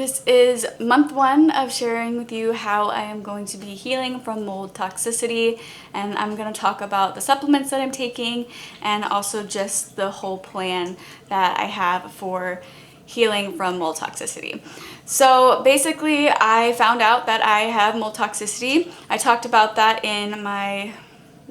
This is month 1 of sharing with you how I am going to be healing from mold toxicity, and I'm going to talk about the supplements that I'm taking and also just the whole plan that I have for healing from mold toxicity. So basically, I found out that I have mold toxicity. I talked about that in my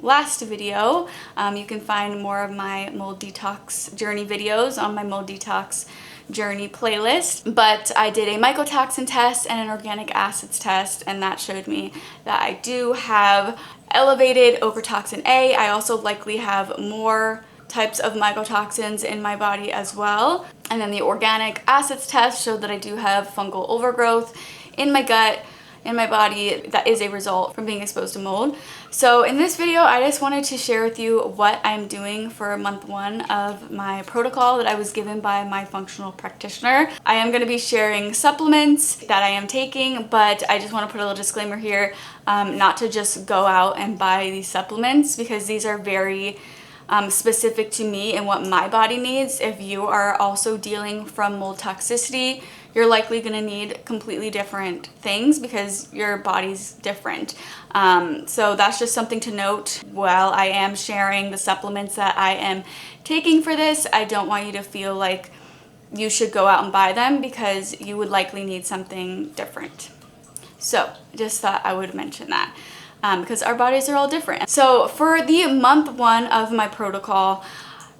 last video. You can find more of my mold detox journey videos on my mold detox journey playlist, but I did a mycotoxin test and an organic acids test, and that showed me that I do have elevated ochratoxin A. I also likely have more types of mycotoxins in my body as well. And then the organic acids test showed that I do have fungal overgrowth in my gut, in my body, that is a result from being exposed to mold. So in this video, I just wanted to share with you what I'm doing for month 1 of my protocol that I was given by my functional practitioner. I am going to be sharing supplements that I am taking, but I just want to put a little disclaimer here, not to just go out and buy these supplements, because these are very specific to me and what my body needs. If you are also dealing from mold toxicity, you're likely going to need completely different things because your body's different. So that's just something to note. While I am sharing the supplements that I am taking for this, I don't want you to feel like you should go out and buy them, because you would likely need something different. So just thought I would mention that. Because our bodies are all different. So for the month 1 of my protocol,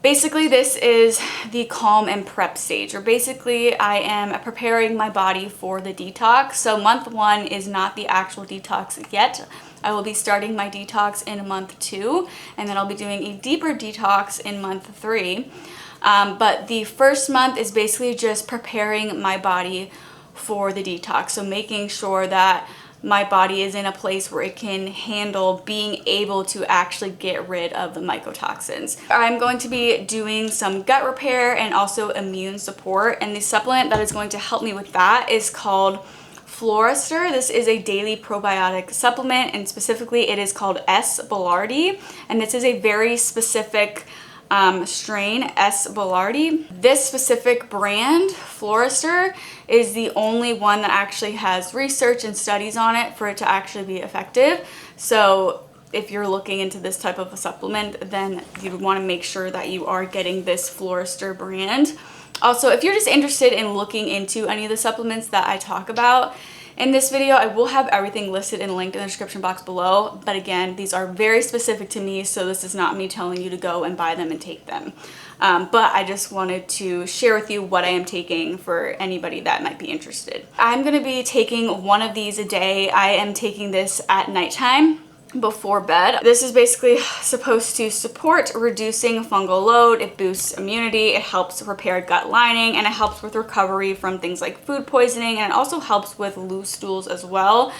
basically this is the calm and prep stage, or basically I am preparing my body for the detox. So month 1 is not the actual detox yet. I will be starting my detox in month 2, and then I'll be doing a deeper detox in month 3. But the first month is basically just preparing my body for the detox. So making sure that my body is in a place where it can handle being able to actually get rid of the mycotoxins. I'm going to be doing some gut repair and also immune support, and the supplement that is going to help me with that is called Florister. This is a daily probiotic supplement, and specifically it is called S. boulardii, and this is a very specific strain, S. boulardii. This specific brand, Florister, is the only one that actually has research and studies on it for it to actually be effective. So if you're looking into this type of a supplement, then you would want to make sure that you are getting this Florister brand. Also, if you're just interested in looking into any of the supplements that I talk about in this video, I will have everything listed and linked in the description box below. But again, these are very specific to me, so this is not me telling you to go and buy them and take them. But I just wanted to share with you what I am taking for anybody that might be interested. I'm going to be taking one of these a day. I am taking this at nighttime before bed. This is basically supposed to support reducing fungal load. It boosts immunity, it helps repair gut lining, and it helps with recovery from things like food poisoning, and it also helps with loose stools as well,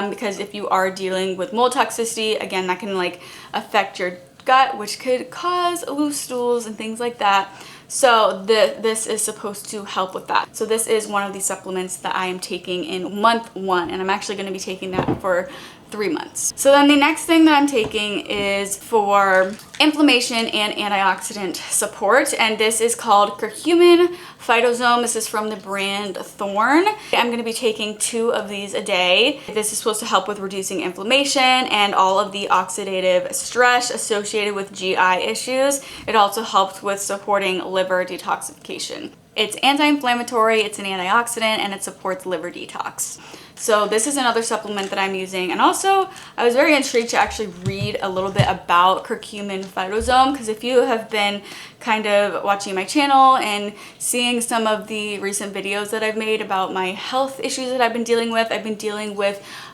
because if you are dealing with mold toxicity, again, that can like affect your gut, which could cause loose stools and things like that. So this is supposed to help with that. So this is one of the supplements that I am taking in month 1, and I'm actually going to be taking that for 3 months. So then the next thing that I'm taking is for inflammation and antioxidant support, and this is called curcumin phytosome. This is from the brand Thorn. I'm going to be taking 2 of these a day. This is supposed to help with reducing inflammation and all of the oxidative stress associated with GI issues. It also helps with supporting liver detoxification. It's anti-inflammatory, it's an antioxidant, and it supports liver detox. So this is another supplement that I'm using. And also, I was very intrigued to actually read a little bit about curcumin phytosome, because if you have been kind of watching my channel and seeing some of the recent videos that I've made about my health issues that I've been dealing with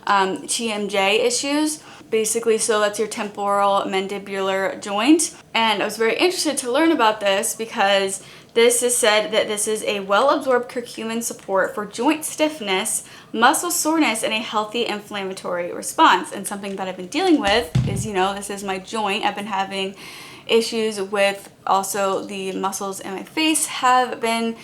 TMJ issues. Basically, so that's your temporal mandibular joint. And I was very interested to learn about this because this is said that this is a well-absorbed curcumin support for joint stiffness, muscle soreness, and a healthy inflammatory response. And something that I've been dealing with is, this is my joint. I've been having issues with also the muscles in my face have been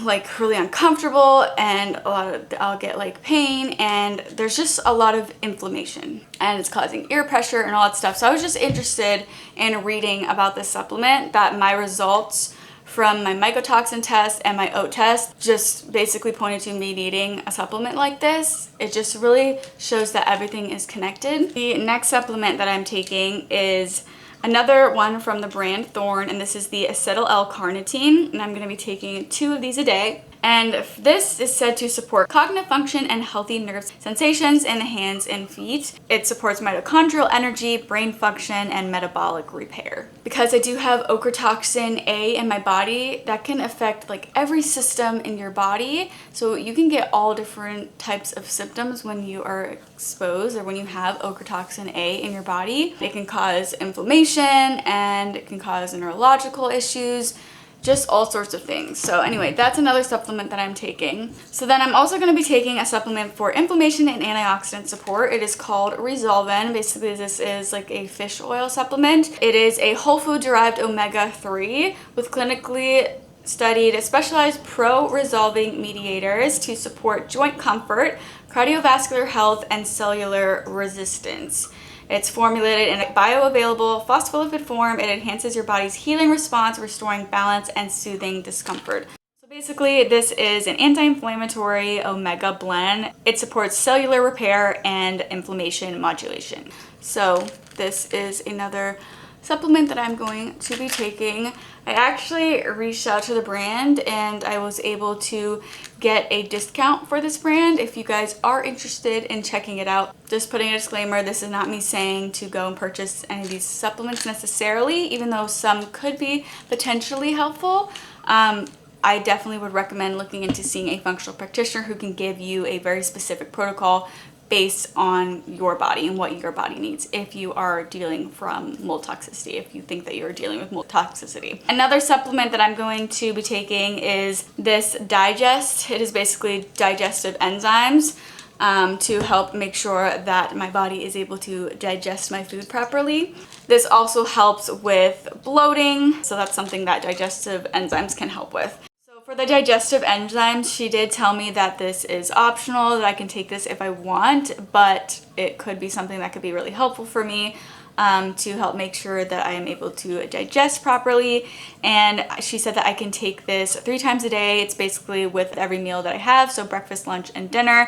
like really uncomfortable, and I'll get like pain, and there's just a lot of inflammation, and it's causing ear pressure and all that stuff. So I was just interested in reading about this supplement, that my results from my mycotoxin test and my oat test just basically pointed to me needing a supplement like this. It just really shows that everything is connected. The next supplement that I'm taking is another one from the brand Thorne, and this is the acetyl L-carnitine, and I'm going to be taking 2 of these a day. And this is said to support cognitive function and healthy nerve sensations in the hands and feet. It supports mitochondrial energy, brain function, and metabolic repair. Because I do have ochratoxin A in my body, that can affect like every system in your body. So you can get all different types of symptoms when you are exposed or when you have ochratoxin A in your body. It can cause inflammation and it can cause neurological issues, just all sorts of things. So anyway, that's another supplement that I'm taking. So then I'm also going to be taking a supplement for inflammation and antioxidant support. It is called Resolven. Basically, this is like a fish oil supplement. It is a whole food derived omega-3 with clinically studied specialized pro-resolving mediators to support joint comfort, cardiovascular health, and cellular resistance. It's formulated in a bioavailable phospholipid form. It enhances your body's healing response, restoring balance and soothing discomfort. So basically, this is an anti-inflammatory omega blend. It supports cellular repair and inflammation modulation. So this is another supplement that I'm going to be taking. I actually reached out to the brand and I was able to get a discount for this brand if you guys are interested in checking it out. Just putting a disclaimer, this is not me saying to go and purchase any of these supplements necessarily, even though some could be potentially helpful. I definitely would recommend looking into seeing a functional practitioner who can give you a very specific protocol based on your body and what your body needs if you are dealing from mold toxicity, if you think that you're dealing with mold toxicity. Another supplement that I'm going to be taking is this Digest. It is basically digestive enzymes to help make sure that my body is able to digest my food properly. This also helps with bloating, so that's something that digestive enzymes can help with. For the digestive enzymes, she did tell me that this is optional, that I can take this if I want, but it could be something that could be really helpful for me to help make sure that I am able to digest properly. And she said that I can take this 3 times a day. It's basically with every meal that I have, so breakfast, lunch, and dinner.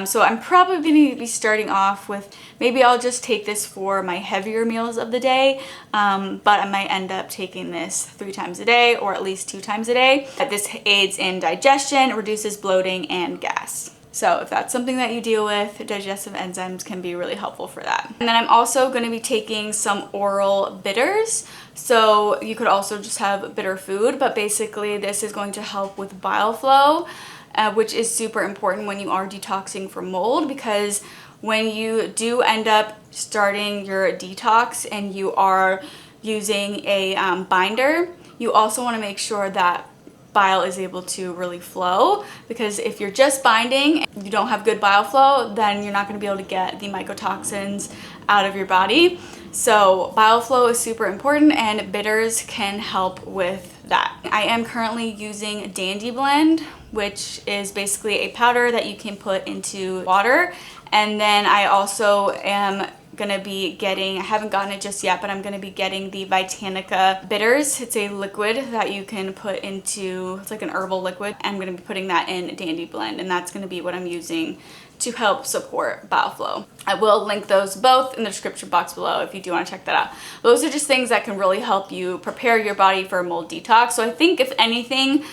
So I'm probably going to be starting off with, maybe I'll just take this for my heavier meals of the day, but I might end up taking this 3 times a day or at least 2 times a day. This aids in digestion, reduces bloating, and gas. So if that's something that you deal with, digestive enzymes can be really helpful for that. And then I'm also going to be taking some oral bitters. So you could also just have bitter food, but basically this is going to help with bile flow, which is super important when you are detoxing from mold, because when you do end up starting your detox and you are using a binder, you also want to make sure that bile is able to really flow, because if you're just binding and you don't have good bile flow, then you're not going to be able to get the mycotoxins out of your body. So bile flow is super important and bitters can help with that. I am currently using Dandy Blend, which is basically a powder that you can put into water. And then I also am gonna be getting, I haven't gotten it just yet, but I'm gonna be getting the Vitanica bitters. It's a liquid that you can put into, it's like an herbal liquid. I'm gonna be putting that in Dandy Blend, and that's gonna be what I'm using to help support bile flow. I will link those both in the description box below if you do want to check that out. Those are just things that can really help you prepare your body for a mold detox. So I think if anything,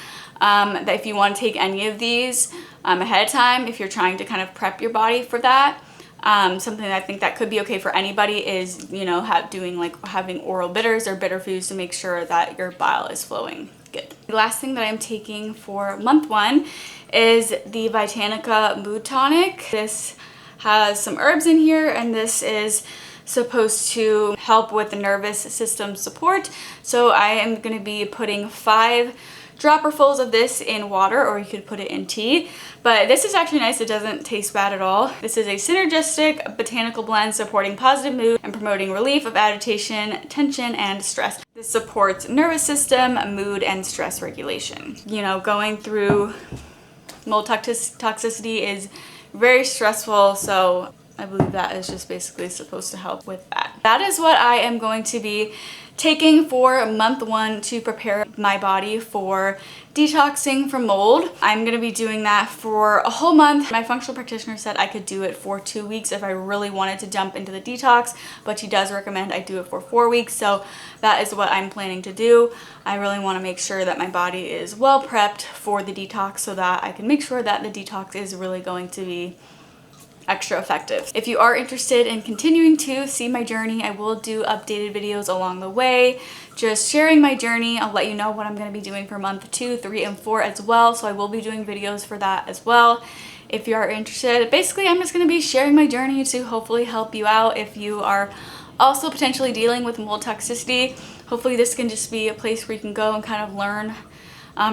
that if you want to take any of these ahead of time, if you're trying to kind of prep your body for that, something that I think that could be okay for anybody is, you know, having oral bitters or bitter foods to make sure that your bile is flowing good. The last thing that I'm taking for month 1 is the Vitanica Mood Tonic. This has some herbs in here, and this is supposed to help with the nervous system support. So I am going to be putting 5 dropperfuls of this in water, or you could put it in tea. But this is actually nice. It doesn't taste bad at all. This is a synergistic botanical blend supporting positive mood and promoting relief of agitation, tension, and stress. This supports nervous system, mood, and stress regulation. You know, going through mold toxicity is very stressful, so I believe that is just basically supposed to help with that. That is what I am going to be taking for month 1 to prepare my body for detoxing from mold. I'm gonna be doing that for a whole month. My functional practitioner said I could do it for 2 weeks if I really wanted to jump into the detox, but she does recommend I do it for 4 weeks, so that is what I'm planning to do. I really want to make sure that my body is well prepped for the detox so that I can make sure that the detox is really going to be extra effective. If you are interested in continuing to see my journey, I will do updated videos along the way, just sharing my journey. I'll let you know what I'm going to be doing for month 2, 3, and 4 as well, so I will be doing videos for that as well. If you are interested, basically I'm just going to be sharing my journey to hopefully help you out if you are also potentially dealing with mold toxicity. Hopefully this can just be a place where you can go and kind of learn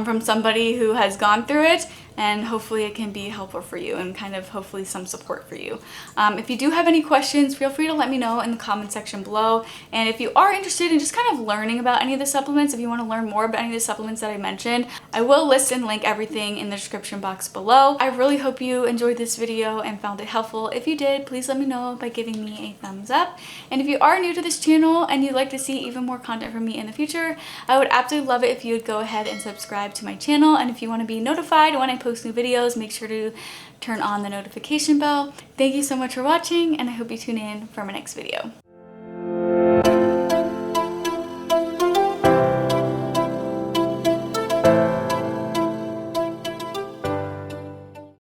from somebody who has gone through it, and hopefully it can be helpful for you and kind of hopefully some support for you. If you do have any questions, feel free to let me know in the comment section below. And if you are interested in just kind of learning about any of the supplements, if you want to learn more about any of the supplements that I mentioned, I will list and link everything in the description box below. I really hope you enjoyed this video and found it helpful. If you did, please let me know by giving me a thumbs up. And if you are new to this channel and you'd like to see even more content from me in the future, I would absolutely love it if you would go ahead and subscribe to my channel. And if you want to be notified when I post new videos, make sure to turn on the notification bell. Thank you so much for watching, and I hope you tune in for my next video.